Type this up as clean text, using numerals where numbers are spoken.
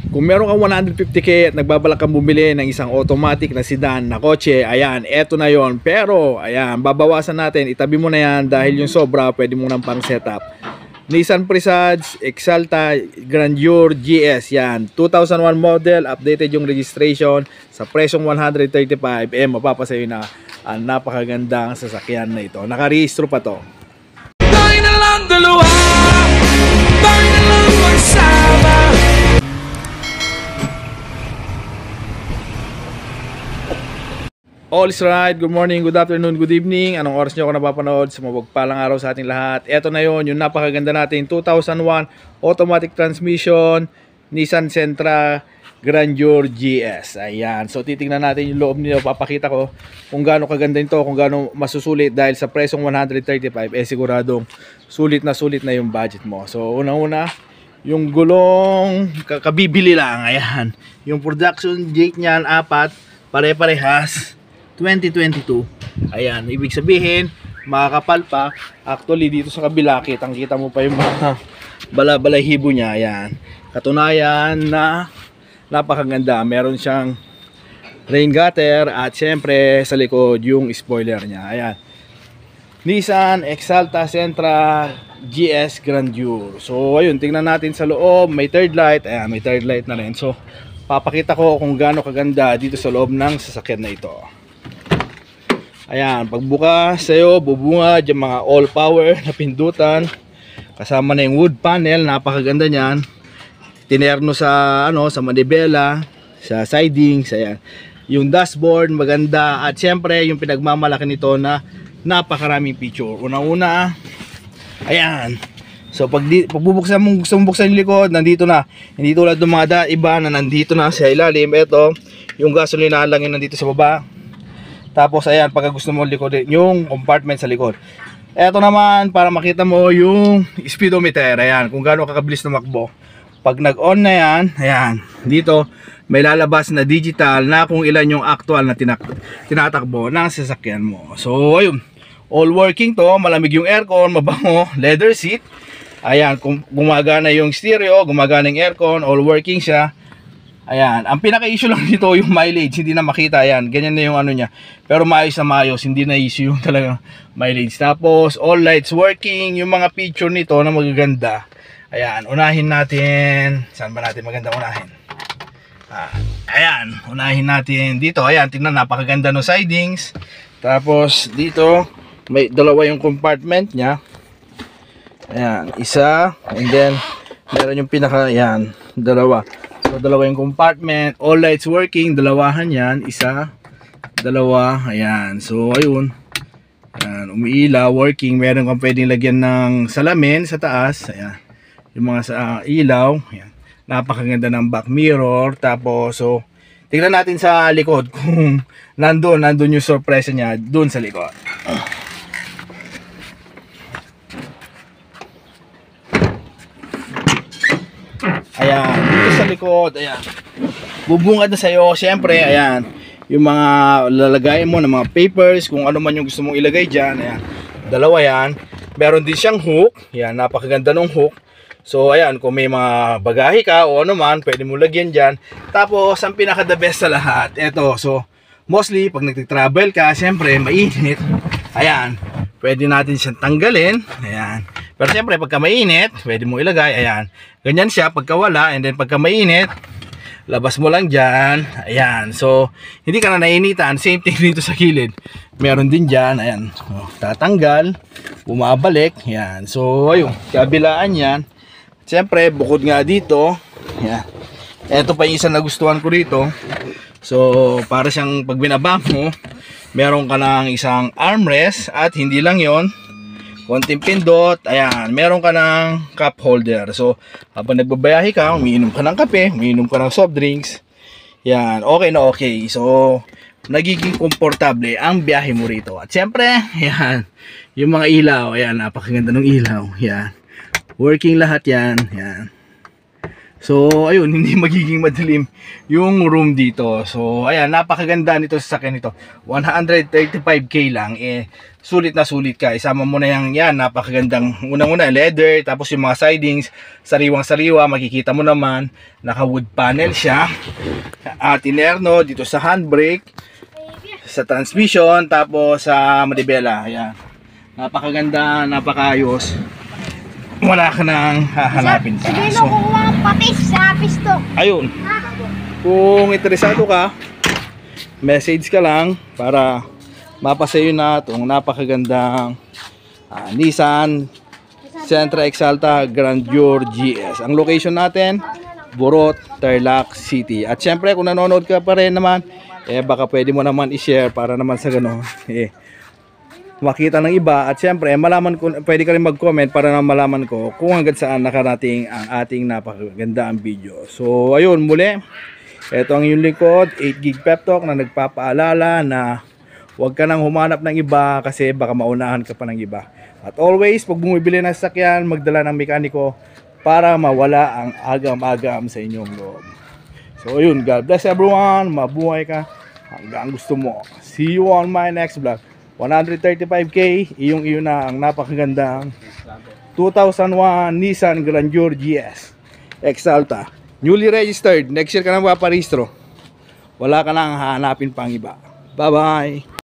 Kung meron kang 150k at nagbabalak kang bumili ng isang automatic na sedan na kotse, ayan, eto na yon. Pero, ayan, babawasan natin. Itabi mo na yan dahil yung sobra, pwede mo nang pang setup. Nissan Presage Exalta Grandeur GS, yan. 2001 model, updated yung registration sa presyong 135. Mapapasayo na ang napakagandang sasakyan na ito. Nakarehistro pa to. Tayo na lang dalawa, tayo na lang magsama. All is right, good morning, good afternoon, good evening. Anong oras nyo ako napapanood? Sa mapagpalang araw sa ating lahat. Eto na yon, yung napakaganda natin 2001 automatic transmission Nissan Sentra Grandeur GS. Ayan, so titingnan natin yung loob nito. Papakita ko kung gaano kaganda ito, kung gaano masusulit. Dahil sa presyong 135, siguradong sulit na yung budget mo. So unang-una, yung gulong kabibili lang. Ayan, yung production gate niyan, 4, pare-parehas, 2022. Ayan, ibig sabihin makakapal pa. Actually dito sa kabila, kitang-kita mo pa yung mga bala-balahibo niya. Ayan, katunayan na napakaganda. Meron siyang rain gutter at syempre sa likod yung spoiler niya. Ayan, Nissan Exalta Sentra GS Grandeur. So ayun, tingnan natin sa loob. May third light. Ayan, may third light na rin. So papakita ko kung gaano kaganda dito sa loob ng sasakyan na ito. Ayan, pagbukas sa'yo, bubunga dyan mga all power na pindutan. Kasama na yung wood panel, napakaganda niyan. Tinerno sa sa manibela, sa sidings. Ayan, yung dashboard maganda. At syempre yung pinagmamalaki nito na napakaraming feature. Una-una, ayan, so pag bubuksan mong, gusto mong buksan yung likod, nandito na. Hindi tulad ng mga iba na nandito na sa ilalim. Ito, yung gasolina lang yung nandito sa baba. Tapos ayan, pag gusto mo likorin yung compartment sa likod. Ito naman, para makita mo yung speedometer. Ayan, kung gaano kakabilis tumakbo. Pag nag-on na yan, ayan, dito may lalabas na digital na kung ilan yung actual na tinatakbo ng sasakyan mo. So ayun, all working to. Malamig yung aircon, mabango, leather seat. Ayan, kung gumagana yung stereo, gumagana yung aircon, all working siya. Ayan, ang pinaka-issue lang dito yung mileage, hindi na makita. Ayan, ganyan na yung ano niya. Pero maayos na maayos, hindi na issue yung talaga mileage. Tapos all lights working, yung mga feature nito na magaganda. Ayan, unahin natin. Saan ba natin maganda unahin? Ayan, unahin natin dito. Ayan, tingnan, napakaganda no sidings. Tapos dito, may dalawa yung compartment niya. Ayan, isa. And then, meron yung pinaka, ayan, dalawa. So, dalawa yung compartment. All lights working. Dalawahan yan. Isa, dalawa. Ayan. So, ayun. Ayan, umiilaw, working. Meron kang pwedeng lagyan ng salamin sa taas. Ayan. Yung mga sa ilaw. Ayan. Napakaganda ng back mirror. Tapos, so, tingnan natin sa likod kung nandun yung surprise niya dun sa likod. Ayan, dito sa likod, ayan, bubungad na sa'yo, syempre, ayan, yung mga lalagayin mo ng mga papers, kung ano man yung gusto mong ilagay dyan. Ayan, dalawa yan. Meron din siyang hook, ayan, napakaganda ng hook. So, ayan, kung may mga bagahe ka o ano man, pwede mo lagyan dyan. Tapos, ang pinaka the best sa lahat, eto, so, mostly, pag nag-travel ka, syempre, mainit, ayan, pwede natin siyang tanggalin, ayan. Pero siyempre, pagka mainit, pwede mo ilagay, ayan. Ganyan siya, pagka wala, and then pagka mainit, labas mo lang dyan, ayan. So, hindi ka na nainitan. Same thing dito sa kilid. Meron din dyan, ayan. So, tatanggal, bumabalik, ayan. So, ayun, kabilaan yan. Siyempre, bukod nga dito, ayan. Ito pa yung isa na gustuhan ko rito. So, para siyang pag binaba mo, meron ka ng isang armrest at hindi lang yon, konting pindot, ayan, meron ka ng cup holder. So, habang nagbabayahe ka, umiinom ka ng kape, umiinom ka ng soft drinks, yan, okay na okay. So, nagiging komportable ang biyahe mo rito. At syempre, yan, yung mga ilaw, ayan, napakaganda ng ilaw, yan. Working lahat yan, yan. So, ayun, hindi magiging madilim yung room dito. So, ayan, napakaganda nito sa sasakyan nito. 135k lang, sulit na sulit ka. Isama mo na yan, napakagandang, unang-una, leather, tapos yung mga sidings, sariwang-sariwa, makikita mo naman, naka-wood panel siya. At inerno, dito sa handbrake, sa transmission, tapos sa manibela, ayan. Napakaganda, napakaayos. Wala ka nang hahanapin pa. Sige, kukuha ang patis sa pistok. Ayun. Kung interesado ka, message ka lang para mapasayo na itong napakagandang Nissan Sentra Exalta Grandeur GS. Ang location natin, Burot, Tarlac City. At syempre, kung nanonood ka pa rin naman, baka pwede mo naman i-share para naman sa gano'n. Makita ng iba at syempre malaman ko, pwede ka rin mag-comment para na malaman ko kung hanggang saan nakarating ang ating napakaganda ang video. So ayun, muli, ito ang iyong lingkod, 8GB Pep Talk, na nagpapaalala na huwag ka nang humanap ng iba kasi baka maunahan ka pa ng iba. At always, pag bumibili ng sasakyan, magdala ng mekaniko para mawala ang agam-agam sa inyong loob. So ayun, God bless everyone, mabuhay ka hanggang gusto mo. See you on my next vlog. 135k, iyong na ang napakagandang 2001 Nissan Grandeur GS Exalta. Newly registered. Next year ka nang paparehistro. Wala ka nang hahanapin pang iba. Bye bye.